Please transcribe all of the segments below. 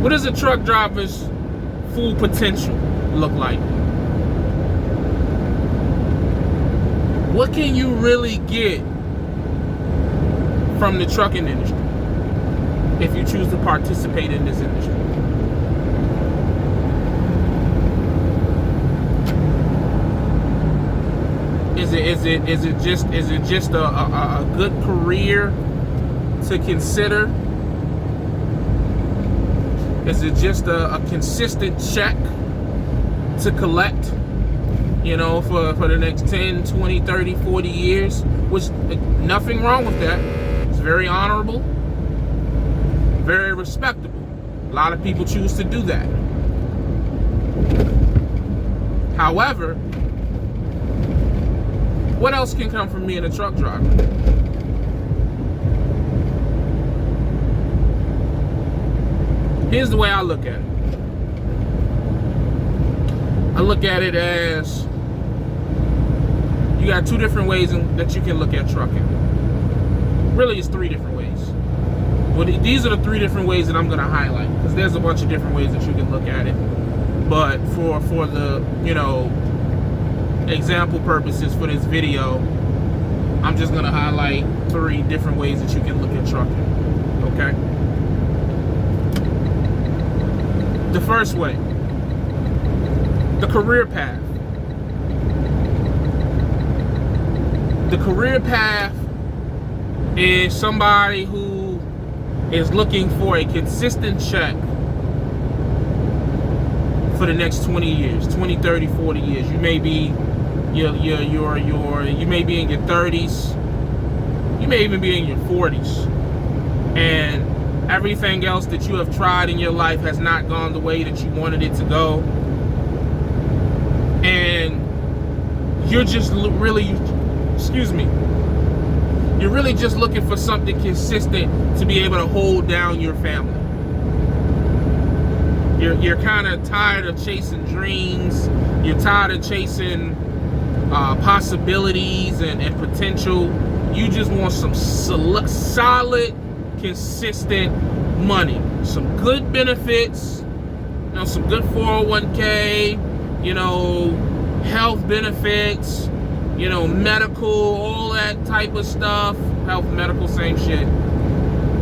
What does a truck driver's full potential look like? What can you really get from the trucking industry if you choose to participate in this industry? Is it just a good career to consider? Is it just a consistent check to collect, you know, for the next 10, 20, 30, 40 years? Which, nothing wrong with that. It's very honorable, very respectable. A lot of people choose to do that. However, what else can come from being a truck driver? Here's the way I look at it. I look at it as you got two different ways that you can look at trucking. Really, it's three different ways. Well, these are the three different ways that I'm going to highlight, because there's a bunch of different ways that you can look at it. But for the, you know, example purposes for this video, I'm just going to highlight three different ways that you can look at trucking. Okay? The first way, the career path. The career path is somebody who is looking for a consistent check for the next 20 years, 20, 30, 40 years. You may be you may be in your 30s, you may even be in your 40s, and everything else that you have tried in your life has not gone the way that you wanted it to go, and you're just really, you're really just looking for something consistent to be able to hold down your family. You're kind of tired of chasing dreams. You're tired of chasing possibilities and potential. You just want some solid, consistent money, some good benefits, you know, some good 401k, you know, health benefits, you know, medical, all that type of stuff. Health, medical, same shit.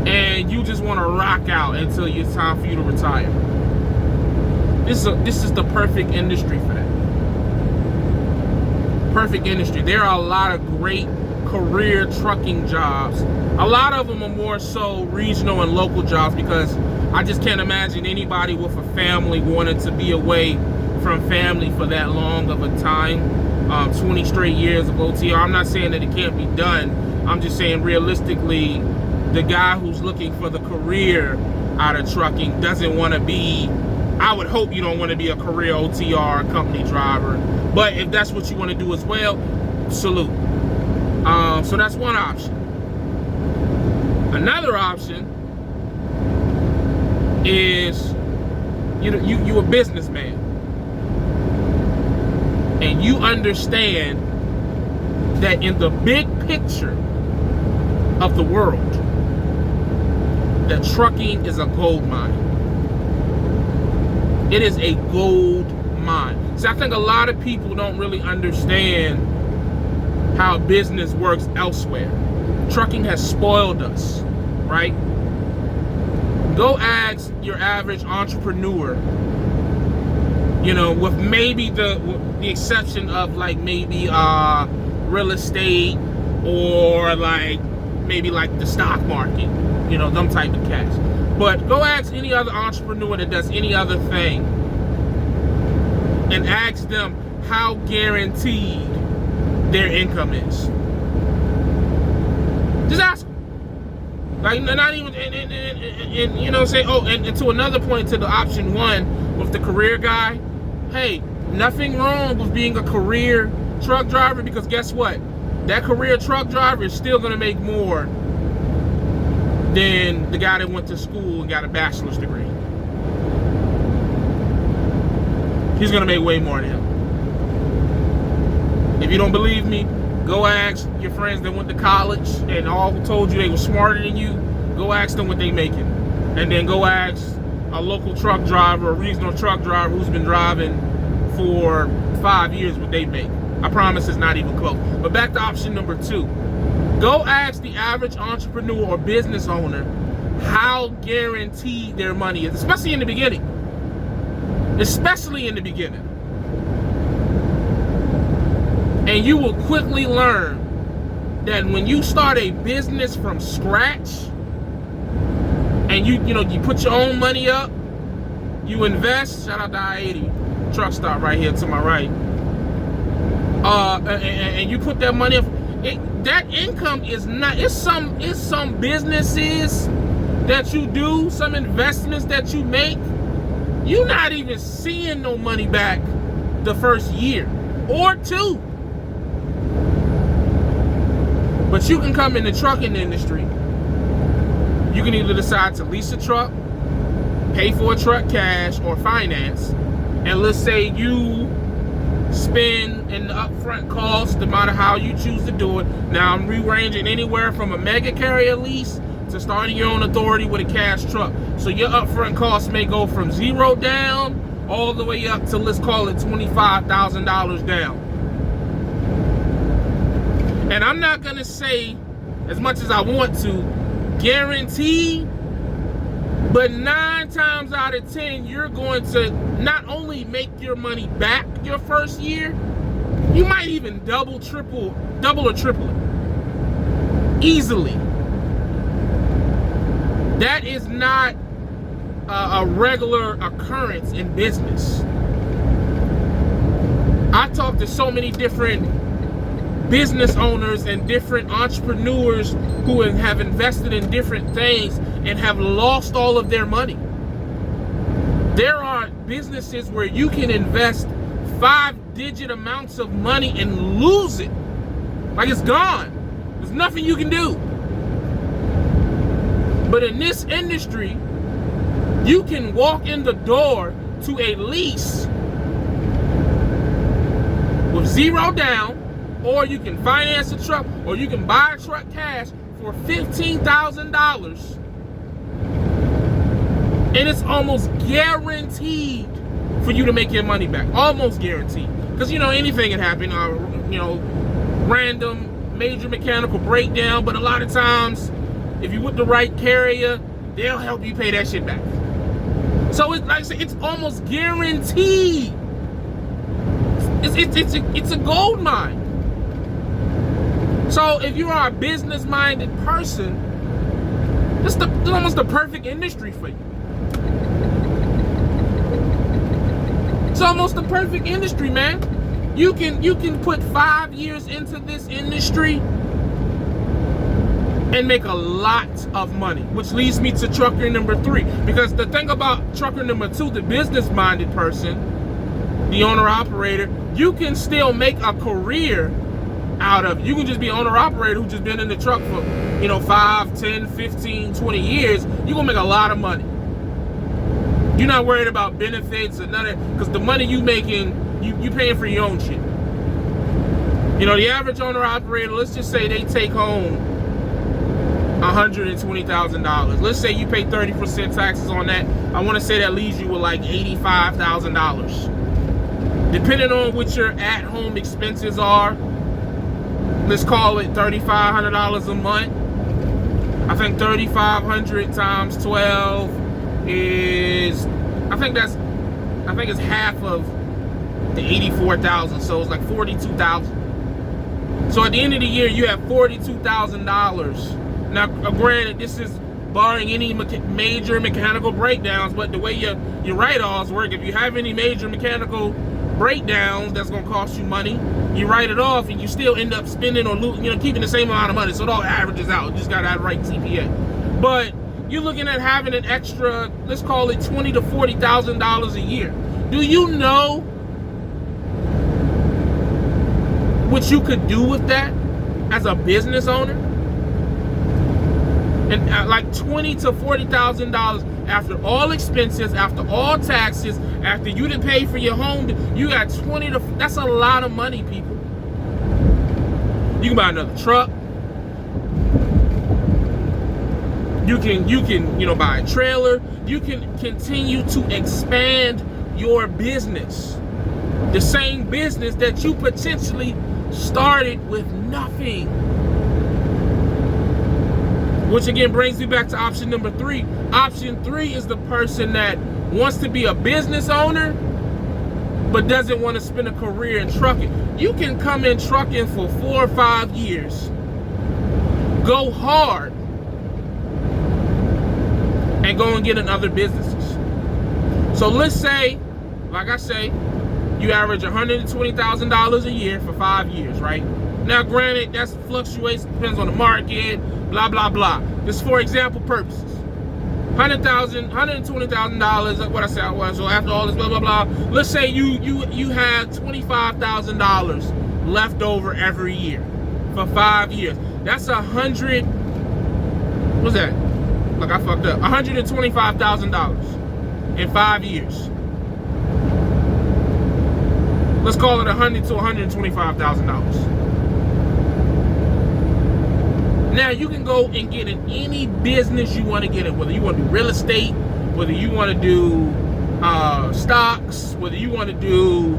And you just want to rock out until it's time for you to retire. This is the perfect industry for that. Perfect industry. There are a lot of great career trucking jobs. A lot of them are more so regional and local jobs, because I just can't imagine anybody with a family wanting to be away from family for that long of a time. 20 straight years of OTR. I'm not saying that it can't be done. I'm just saying realistically, the guy who's looking for the career out of trucking doesn't want to be, I would hope you don't want to be a career OTR company driver. But if that's what you want to do as well, salute. So that's one option. Another option is, you're a businessman, and you understand that in the big picture of the world, that trucking is a gold mine. It is a gold mine. So I think a lot of people don't really understand how business works elsewhere. Trucking has spoiled us, right? Go ask your average entrepreneur, you know, with maybe the exception of like maybe real estate, or like maybe like the stock market, you know, them type of cats. But go ask any other entrepreneur that does any other thing and ask them how guaranteed their income is. Just ask them. Like, not even, and you know, say, oh, and to another point, to the option one with the career guy, hey, nothing wrong with being a career truck driver, because guess what? That career truck driver is still going to make more than the guy that went to school and got a bachelor's degree. He's going to make way more than him. If you don't believe me, go ask your friends that went to college and all told you they were smarter than you. Go ask them what they making. And then go ask a local truck driver, a regional truck driver who's been driving for 5 years what they make. I promise it's not even close. But back to option number 2. Go ask the average entrepreneur or business owner how guaranteed their money is, especially in the beginning. Especially in the beginning. And you will quickly learn that when you start a business from scratch, and you put your own money up, you invest. Shout out to I-80 truck stop right here to my right. And you put that money up. That income is not. It's some businesses that you do, some investments that you make. You're not even seeing no money back the first year or 2. But you can come in the trucking industry. You can either decide to lease a truck, pay for a truck cash, or finance. And let's say you spend in the upfront cost, no matter how you choose to do it. Now I'm rearranging anywhere from a mega carrier lease to starting your own authority with a cash truck. So your upfront cost may go from 0 down all the way up to, let's call it $25,000 down. And I'm not gonna say, as much as I want to, guarantee, but 9 times out of 10, you're going to not only make your money back your first year, you might even double or triple it easily. That is not a regular occurrence in business. I talk to so many different business owners and different entrepreneurs who have invested in different things and have lost all of their money. There are businesses where you can invest 5-digit amounts of money and lose it. Like it's gone. There's nothing you can do. But in this industry, you can walk in the door to a lease with 0 down, or you can finance a truck, or you can buy a truck cash for $15,000. And it's almost guaranteed for you to make your money back. Almost guaranteed. Because, anything can happen. Random major mechanical breakdown. But a lot of times, if you're with the right carrier, they'll help you pay that shit back. So it's like I said, it's almost guaranteed. It's a gold mine. So if you are a business-minded person, it's almost the perfect industry for you. It's almost the perfect industry, man. You can put 5 years into this industry and make a lot of money, which leads me to trucker number 3. Because the thing about trucker number 2, the business-minded person, the owner-operator, you can still make a career out of it. You can just be an owner-operator who's just been in the truck for 5, 10, 15, 20 years. You're gonna make a lot of money. You're not worried about benefits or none of that, because the money you making, you paying for your own shit. The average owner-operator, let's just say they take home $120,000. Let's say you pay 30% taxes on that. I want to say that leaves you with like $85,000. Depending on what your at-home expenses are, let's call it $3,500 a month. I think 3,500 times 12 is, I think it's half of the 84,000, so it's like 42,000. So at the end of the year, you have $42,000. Now, granted, this is barring any major mechanical breakdowns, but the way your write-offs work, if you have any major mechanical breakdowns that's gonna cost you money, you write it off and you still end up spending or keeping the same amount of money, so it all averages out. You just gotta have the right CPA. But you're looking at having an extra, let's call it $20,000 to $40,000 a year. Do you know what you could do with that as a business owner? And like $20,000 to $40,000 after all expenses, after all taxes, after you didn't pay for your home, you got that's a lot of money, people. You can buy another truck. You can, you know, buy a trailer. You can continue to expand your business. The same business that you potentially started with nothing. Which again brings me back to option number 3. Option 3 is the person that wants to be a business owner but doesn't want to spend a career in trucking. You can come in trucking for 4 or 5 years, go hard, and go and get in other businesses. So let's say, like I say, you average $120,000 a year for 5 years, right? Now, granted, that fluctuates, depends on the market, blah, blah, blah. Just for example purposes. $120,000, what I said I was, so after all this, blah, blah, blah. Let's say you had $25,000 left over every year for 5 years. That's what's that? Look, I fucked up. $125,000 in 5 years. Let's call it $100,000 to $125,000. Now you can go and get in any business you want to get in, whether you want to do real estate, whether you want to do stocks, whether you want to do,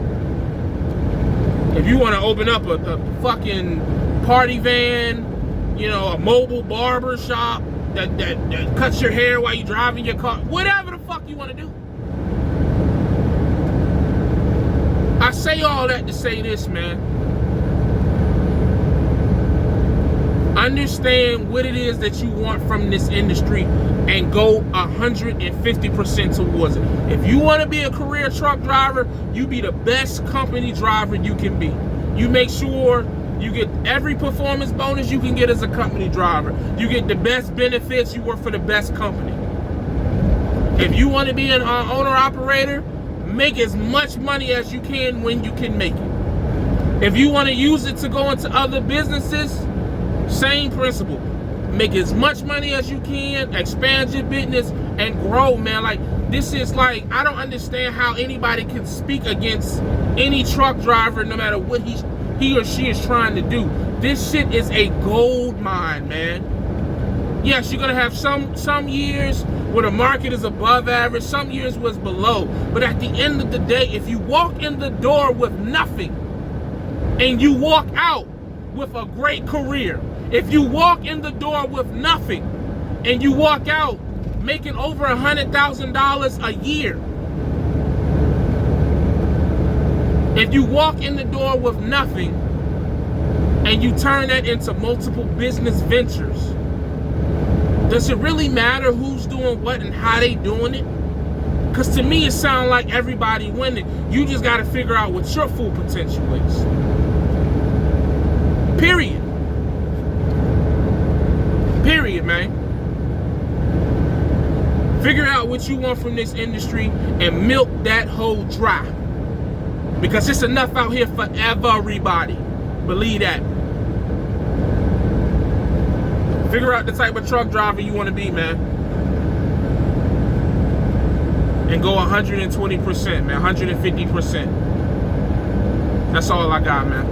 if you want to open up a fucking party van, you know, a mobile barber shop that cuts your hair while you're driving your car, whatever the fuck you want to do. I say all that to say this, man. Understand what it is that you want from this industry and go 150% towards it. If you want to be a career truck driver, you be the best company driver you can be. You make sure you get every performance bonus you can get as a company driver. You get the best benefits, you work for the best company. If you want to be an owner-operator, make as much money as you can when you can make it. If you want to use it to go into other businesses, same principle. Make as much money as you can, expand your business, and grow, man. Like, this is like, I don't understand how anybody can speak against any truck driver, no matter what he or she is trying to do. This shit is a gold mine, man. Yes, you're gonna have some years where the market is above average, some years was below. But at the end of the day, if you walk in the door with nothing and you walk out with a great career, if you walk in the door with nothing and you walk out making over $100,000 a year, if you walk in the door with nothing and you turn that into multiple business ventures, does it really matter who's doing what and how they doing it? Because to me, it sounds like everybody winning. You just got to figure out what your full potential is. Period. Period, man. Figure out what you want from this industry and milk that hole dry. Because it's enough out here for everybody. Believe that. Figure out the type of truck driver you want to be, man. And go 120%, man. 150%. That's all I got, man.